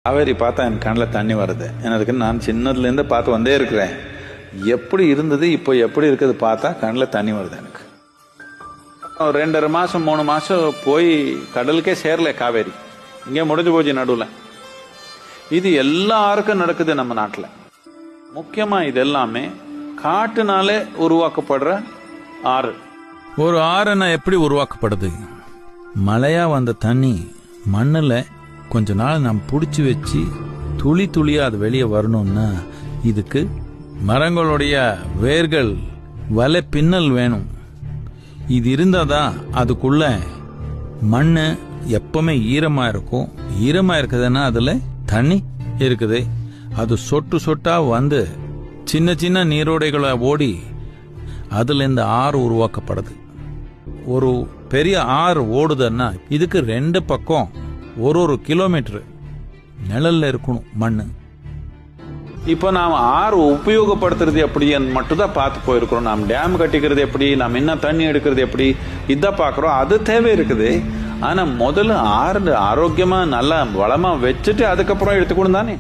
காவேரி பார்த்தா என் கண்ணில் தண்ணி வருது. எனக்கு நான் சின்னதுலேருந்து பார்த்து வந்தே இருக்கிறேன். எப்படி இருந்தது இப்போ எப்படி இருக்குது பார்த்தா கண்ணில் தண்ணி வருது எனக்கு. 2.5 மாசம் 3 மாசம் போய் கடலுக்கே சேரல காவேரி. இங்கே முடிஞ்சு போச்சு நடுவில். இது எல்லாருக்கும் நடக்குது நம்ம நாட்டில். முக்கியமா இது எல்லாமே காட்டுனாலே உருவாக்கப்படுற ஆறு. ஒரு ஆறுனா எப்படி உருவாக்கப்படுது? மழையா வந்த தண்ணி மண்ணில் கொஞ்ச நாள் நாம் பிடிச்சி வச்சு துளி துளியா அது வெளியே வரணும்னா இதுக்கு மரங்களுடைய வேர்கள் வலை பின்னல் வேணும். இது இருந்தாதான் அதுக்குள்ள மண்ணு எப்பவுமே ஈரமா இருக்கும். ஈரமா இருக்குதுன்னா அதுல தண்ணி இருக்குது. அது சொட்டு சொட்டா வந்து சின்ன சின்ன நீரோடைகளை ஓடி அதுல இந்த ஆறு உருவாக்கப்படுது. ஒரு பெரிய ஆறு ஓடுதுன்னா இதுக்கு 2 பக்கம் ஒரு கிலோமீட்டர் நிழல்ல இருக்கணும் மண்ணு. இப்போ நாம் ஆறு உபயோகப்படுத்துறது எப்படி மட்டும் தான் பார்த்து போயிருக்கிறோம். நாம் டேம் கட்டிக்கிறது எப்படி, நாம் என்ன தண்ணி எடுக்கிறது எப்படி, இதான் பார்க்குறோம். அது தேவை இருக்குது. ஆனால் முதல்ல ஆறு ஆரோக்கியமா நல்லா வளமா வச்சுட்டு அதுக்கப்புறம் எடுத்துக்கணும் தானே.